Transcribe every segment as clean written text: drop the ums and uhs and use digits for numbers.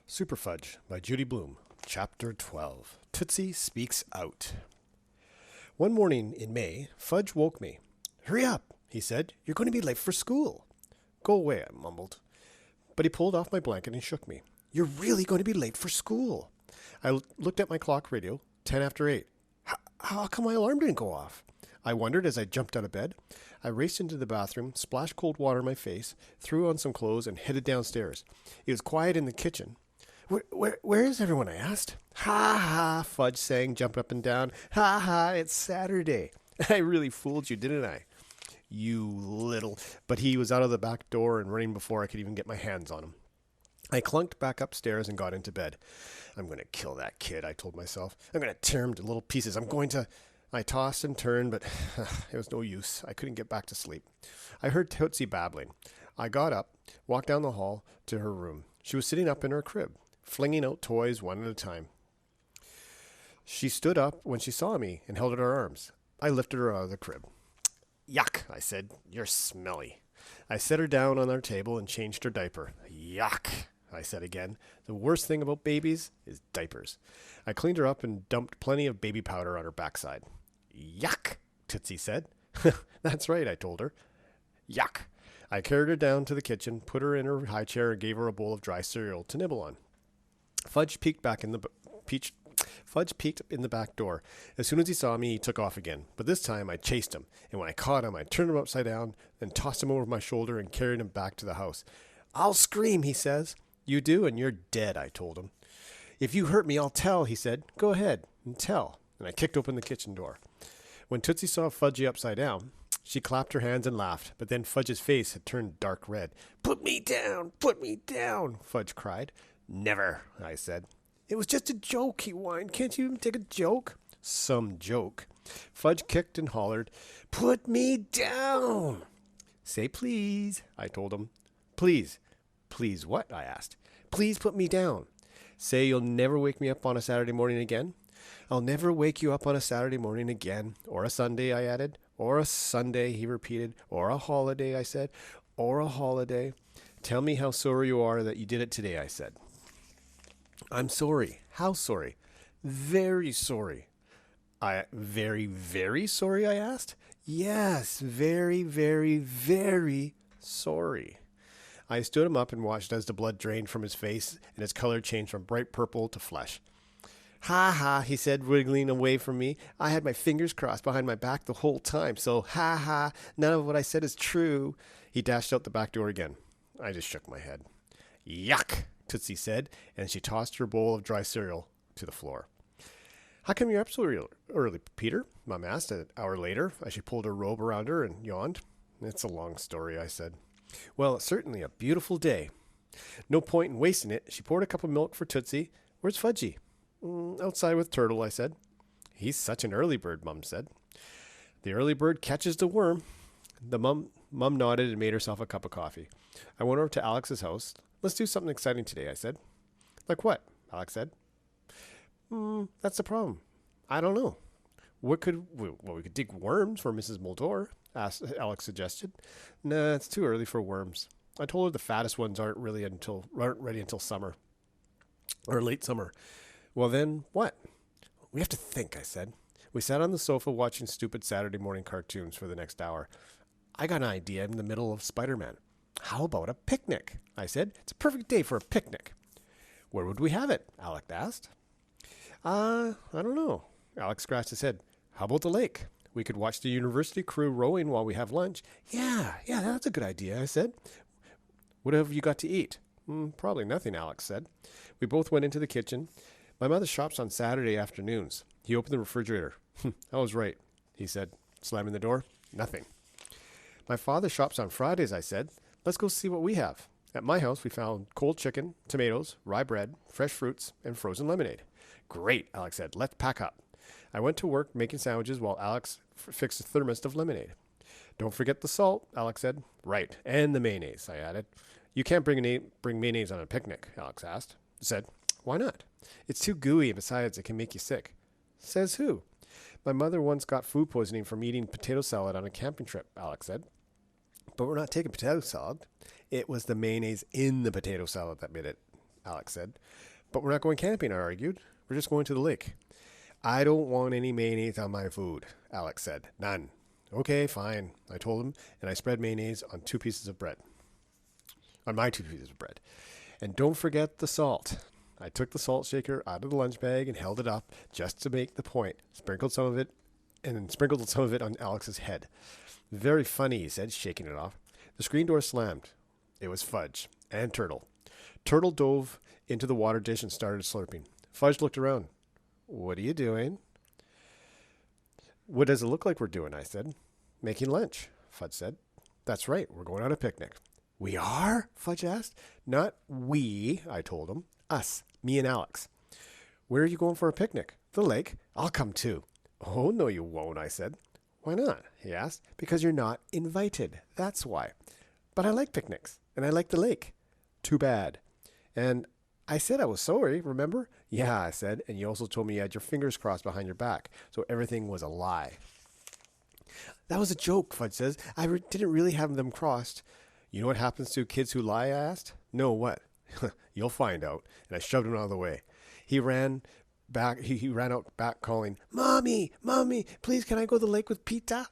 Superfudge by Judy Blume, Chapter 12. Tootsie Speaks Out. One morning in May, Fudge woke me. "Hurry up," he said. "You're going to be late for school." "Go away," I mumbled. But he pulled off my blanket and shook me. "You're really going to be late for school." I looked at my clock radio, 10 after 8. How come my alarm didn't go off? I wondered as I jumped out of bed. I raced into the bathroom, splashed cold water on my face, threw on some clothes, and headed downstairs. It was quiet in the kitchen. Where is everyone?" I asked. "Ha ha," Fudge sang, jumping up and down. "Ha ha, it's Saturday." I really fooled you, didn't I? You little... But he was out of the back door and running before I could even get my hands on him. I clunked back upstairs and got into bed. "I'm going to kill that kid," I told myself. "I'm going to tear him to little pieces. I'm going to..." I tossed and turned, but it was no use. I couldn't get back to sleep. I heard Tootsie babbling. I got up, walked down the hall to her room. She was sitting up in her crib, flinging out toys one at a time. She stood up when she saw me and held out her arms. I lifted her out of the crib. "Yuck," I said. "You're smelly." I set her down on our table and changed her diaper. "Yuck," I said again. The worst thing about babies is diapers. I cleaned her up and dumped plenty of baby powder on her backside. "Yuck," Tootsie said. "That's right," I told her. "Yuck." I carried her down to the kitchen, put her in her high chair, and gave her a bowl of dry cereal to nibble on. Fudge peeked in the back door. As soon as he saw me, he took off again. But this time I chased him, and when I caught him, I turned him upside down, then tossed him over my shoulder and carried him back to the house. "I'll scream," he says. "You do, and you're dead," I told him. "If you hurt me, I'll tell," he said. "Go ahead and tell." And I kicked open the kitchen door. When Tootsie saw Fudgy upside down, she clapped her hands and laughed, but then Fudge's face had turned dark red. "Put me down! Put me down!" Fudge cried. "Never," I said. "It was just a joke," he whined. "Can't you even take a joke?" "Some joke." Fudge kicked and hollered, "Put me down!" "Say please," I told him. "Please." "Please what?" I asked. "Please put me down." "Say you'll never wake me up on a Saturday morning again." "I'll never wake you up on a Saturday morning again. Or a Sunday," I added. "Or a Sunday," he repeated. "Or a holiday," I said. "Or a holiday." "Tell me how sorry you are that you did it today," I said. "I'm sorry." "How sorry?" "Very sorry." Very, very sorry?" I asked. "Yes, very, very, very sorry." I stood him up and watched as the blood drained from his face and his color changed from bright purple to flesh. "Ha ha," he said, wriggling away from me. "I had my fingers crossed behind my back the whole time, so ha ha, none of what I said is true." He dashed out the back door again. I just shook my head. "Yuck," Tootsie said, and she tossed her bowl of dry cereal to the floor. "How come you're up so early, Peter?" Mom asked an hour later as she pulled her robe around her and yawned. "It's a long story," I said. "Well, it's certainly a beautiful day." "No point in wasting it." She poured a cup of milk for Tootsie. "Where's Fudgy?" "Outside with Turtle," I said. "He's such an early bird," Mum said. "The early bird catches the worm." The Mum nodded and made herself a cup of coffee. I went over to Alex's house. "Let's do something exciting today," I said. "Like what?" Alex said. That's the problem. I don't know. We could dig worms for Mrs. Multor," Alex suggested. "Nah, it's too early for worms. I told her the fattest ones aren't ready until summer. Or late summer." "Well then, what?" "We have to think," I said. We sat on the sofa watching stupid Saturday morning cartoons for the next hour. I got an idea in the middle of Spider-Man. "How about a picnic?" I said. "It's a perfect day for a picnic." "Where would we have it?" Alex asked. I don't know." Alex scratched his head. "How about the lake? We could watch the university crew rowing while we have lunch." Yeah, that's a good idea," I said. "What have you got to eat?" Probably nothing," Alex said. We both went into the kitchen. "My mother shops on Saturday afternoons." He opened the refrigerator. "I was right," he said, slamming the door. "Nothing." "My father shops on Fridays," I said. "Let's go see what we have." At my house, we found cold chicken, tomatoes, rye bread, fresh fruits, and frozen lemonade. "Great," Alex said. "Let's pack up." I went to work making sandwiches while Alex fixed a thermos of lemonade. "Don't forget the salt," Alex said. "Right, and the mayonnaise," I added. "You can't bring mayonnaise on a picnic," Alex said. "Why not?" "It's too gooey, and besides, it can make you sick." "Says who?" "My mother once got food poisoning from eating potato salad on a camping trip," Alex said. "But we're not taking potato salad." "It was the mayonnaise in the potato salad that made it," Alex said. But we're not going camping, I argued. We're just going to the lake. I don't want any mayonnaise on my food, Alex said. None. Okay, fine, I told him, and I spread mayonnaise on 2 pieces of bread. On my 2 pieces of bread. And don't forget the salt. I took the salt shaker out of the lunch bag and held it up just to make the point. Sprinkled some of it on Alex's head. Very funny, he said, shaking it off. The screen door slammed. It was Fudge and Turtle. Turtle dove into the water dish and started slurping. Fudge looked around. What are you doing? What does it look like we're doing? I said. Making lunch, Fudge said. That's right, we're going on a picnic. We are? Fudge asked. Not we, I told him. Us, me and Alex. Where are you going for a picnic? The lake. I'll come too. Oh, no you won't, I said. Why not? He asked. Because you're not invited. That's why. But I like picnics, and I like the lake. Too bad. And I said I was sorry, remember? Yeah, I said, and you also told me you had your fingers crossed behind your back, so everything was a lie. That was a joke, Fudge says. I didn't really have them crossed. You know what happens to kids who lie, I asked. No, what? You'll find out. And I shoved him out of the way. He ran back. He ran out back calling, Mommy, Mommy, please can I go to the lake with Pita?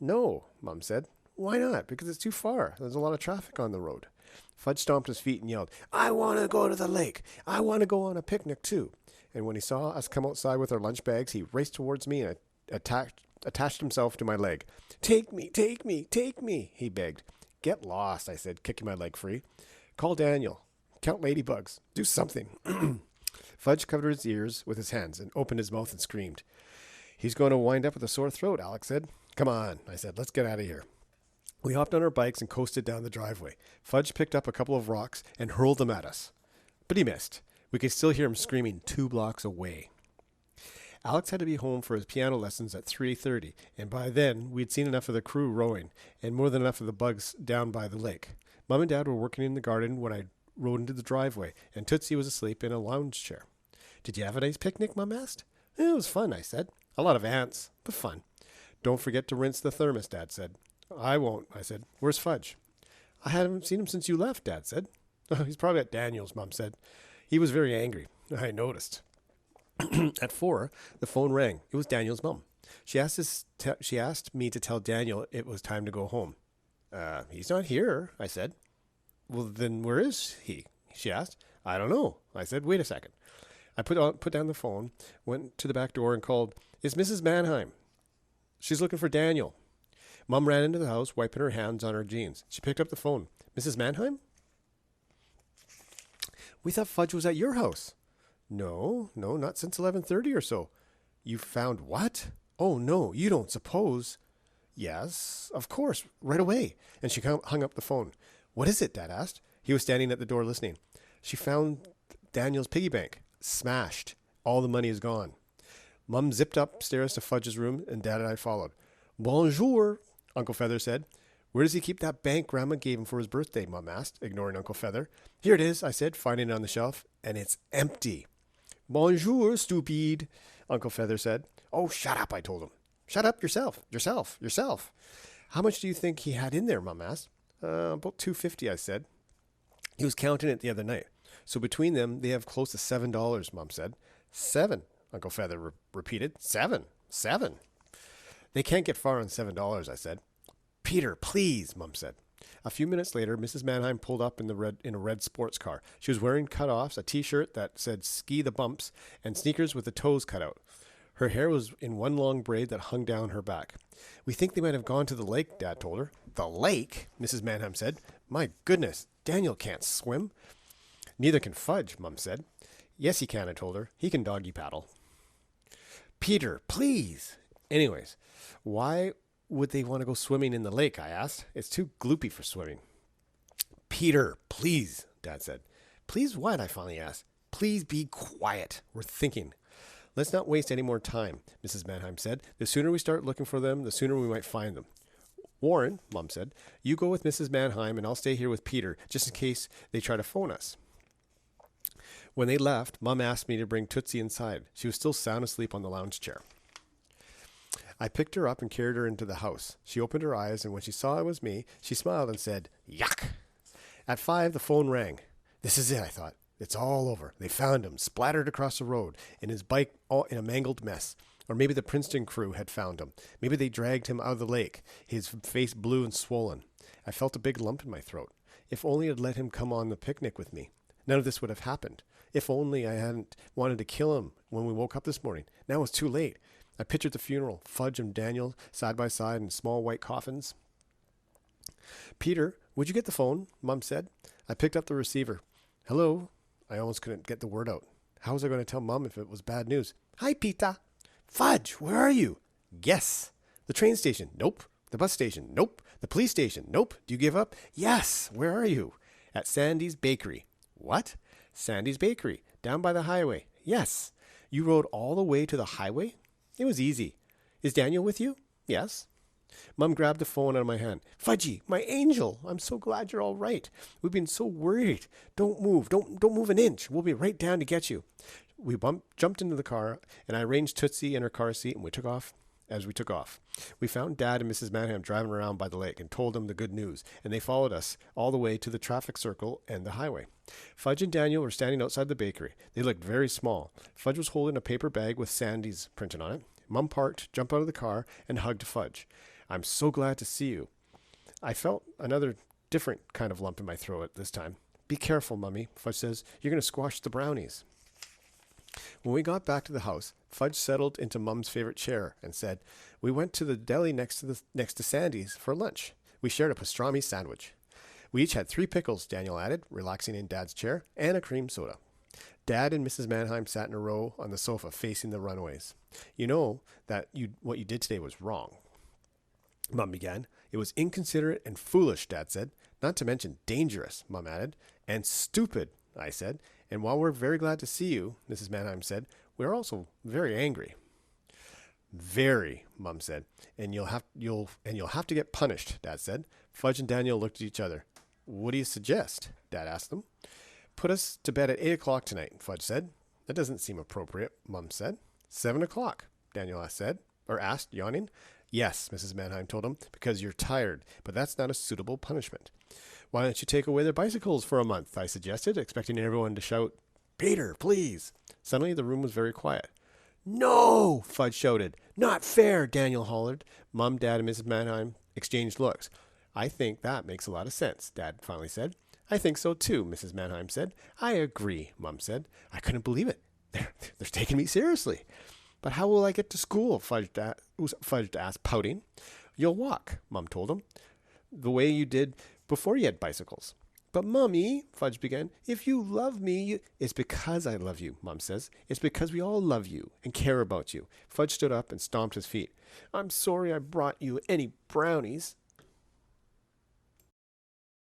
No, Mom said. Why not? Because it's too far. There's a lot of traffic on the road. Fudge stomped his feet and yelled, I want to go to the lake. I want to go on a picnic too. And when he saw us come outside with our lunch bags, he raced towards me and attached himself to my leg. Take me, take me, take me, he begged. Get lost, I said, kicking my leg free. Call Daniel. Count ladybugs. Do something. Fudge covered his ears with his hands and opened his mouth and screamed. He's going to wind up with a sore throat, Alex said. Come on, I said. Let's get out of here. We hopped on our bikes and coasted down the driveway. Fudge picked up a couple of rocks and hurled them at us. But he missed. We could still hear him screaming 2 blocks away. Alex had to be home for his piano lessons at 3:30, and by then we'd seen enough of the crew rowing and more than enough of the bugs down by the lake. Mom and Dad were working in the garden when I rode into the driveway, and Tootsie was asleep in a lounge chair. Did you have a nice picnic, Mom asked. It was fun, I said. A lot of ants, but fun. Don't forget to rinse the thermos, Dad said. I won't, I said. Where's Fudge? I haven't seen him since you left, Dad said. Oh, he's probably at Daniel's, Mom said. He was very angry. I noticed. At 4, the phone rang. It was Daniel's mom. She asked me to tell Daniel it was time to go home. He's not here, I said. Well, then where is he? She asked. I don't know. I said, wait a second. I put down the phone, went to the back door and called, It's Mrs. Mannheim. She's looking for Daniel. Mom ran into the house, wiping her hands on her jeans. She picked up the phone. Mrs. Mannheim? We thought Fudge was at your house. No, not since 11:30 or so. You found what? Oh, no, you don't suppose. Yes, of course, right away. And she hung up the phone. What is it? Dad asked. He was standing at the door listening. She found Daniel's piggy bank. Smashed. All the money is gone. Mum zipped upstairs to Fudge's room, and Dad and I followed. Bonjour, Uncle Feather said. Where does he keep that bank Grandma gave him for his birthday? Mum asked, ignoring Uncle Feather. Here it is, I said, finding it on the shelf, and it's empty. Bonjour, stupid, Uncle Feather said. Oh, shut up, I told him. Shut up yourself. How much do you think he had in there, Mum asked. About $2.50, I said. He was counting it the other night. So between them, they have close to $7, Mum said. 7, Uncle Feather repeated. 7. They can't get far on $7, I said. Peter, please, Mum said. A few minutes later, Mrs. Mannheim pulled up in a red sports car. She was wearing cut-offs, a T-shirt that said ski the bumps, and sneakers with the toes cut out. Her hair was in one long braid that hung down her back. We think they might have gone to the lake, Dad told her. The lake? Mrs. Mannheim said. My goodness, Daniel can't swim. Neither can Fudge, Mum said. Yes, he can, I told her. He can doggy paddle. Peter, please. Anyways, why would they want to go swimming in the lake, I asked. It's too gloopy for swimming. Peter, please, Dad said. Please what? I finally asked. Please be quiet. We're thinking. Let's not waste any more time, Mrs. Mannheim said. The sooner we start looking for them, the sooner we might find them. Warren, Mum said, you go with Mrs. Mannheim and I'll stay here with Peter, just in case they try to phone us. When they left, Mum asked me to bring Tootsie inside. She was still sound asleep on the lounge chair. I picked her up and carried her into the house. She opened her eyes, and when she saw it was me, she smiled and said, Yuck! At 5, the phone rang. This is it, I thought. It's all over. They found him, splattered across the road, and his bike all in a mangled mess. Or maybe the Princeton crew had found him. Maybe they dragged him out of the lake, his face blue and swollen. I felt a big lump in my throat. If only I'd let him come on the picnic with me, none of this would have happened. If only I hadn't wanted to kill him when we woke up this morning. Now it's too late. I pictured the funeral, Fudge and Daniel side by side in small white coffins. Peter, would you get the phone? Mum said. I picked up the receiver. Hello? I almost couldn't get the word out. How was I going to tell Mum if it was bad news? Hi, Peter. Fudge, where are you? Guess. The train station? Nope. The bus station? Nope. The police station? Nope. Do you give up? Yes. Where are you? At Sandy's Bakery. What? Sandy's Bakery. Down by the highway. Yes. You rode all the way to the highway? It was easy. Is Daniel with you? Yes. Mum grabbed the phone out of my hand. Fudgy, my angel, I'm so glad you're all right. We've been so worried. Don't move. Don't move an inch. We'll be right down to get you. We jumped into the car, and I arranged Tootsie in her car seat, and we took off. As we took off, we found Dad and Mrs. Manham driving around by the lake and told them the good news, and they followed us all the way to the traffic circle and the highway. Fudge and Daniel were standing outside the bakery. They looked very small. Fudge was holding a paper bag with Sandy's printed on it. Mum parked, jumped out of the car, and hugged Fudge. I'm so glad to see you. I felt another different kind of lump in my throat this time. Be careful, Mummy, Fudge says. You're going to squash the brownies. When we got back to the house, Fudge settled into Mum's favorite chair and said, we went to the deli next to Sandy's for lunch. We shared a pastrami sandwich. We each had 3 pickles, Daniel added, relaxing in Dad's chair, and a cream soda. Dad and Mrs. Manheim sat in a row on the sofa facing the runaways. You know that what you did today was wrong, Mum began. It was inconsiderate and foolish, Dad said. Not to mention dangerous, Mum added. And stupid, I said. And while we're very glad to see you, Mrs. Manheim said, we're also very angry. Very, Mum said. And you'll have to get punished, Dad said. Fudge and Daniel looked at each other. What do you suggest? Dad asked them. Put us to bed at 8 o'clock tonight, Fudge said. That doesn't seem appropriate, Mum said. 7 o'clock, Daniel asked, yawning. Yes, Mrs. Manheim told him, because you're tired, but that's not a suitable punishment. Why don't you take away their bicycles for a month, I suggested, expecting everyone to shout, Peter, please. Suddenly the room was very quiet. No, Fudge shouted. Not fair, Daniel hollered. Mum, Dad, and Mrs. Manheim exchanged looks. I think that makes a lot of sense, Dad finally said. I think so too, Mrs. Manheim said. I agree, Mum said. I couldn't believe it. They're taking me seriously. But how will I get to school? Fudge asked, pouting. You'll walk, Mum told him, the way you did before you had bicycles. But, Mummy, Fudge began, if you love me, it's because I love you, Mum says. It's because we all love you and care about you. Fudge stood up and stomped his feet. I'm sorry I brought you any brownies.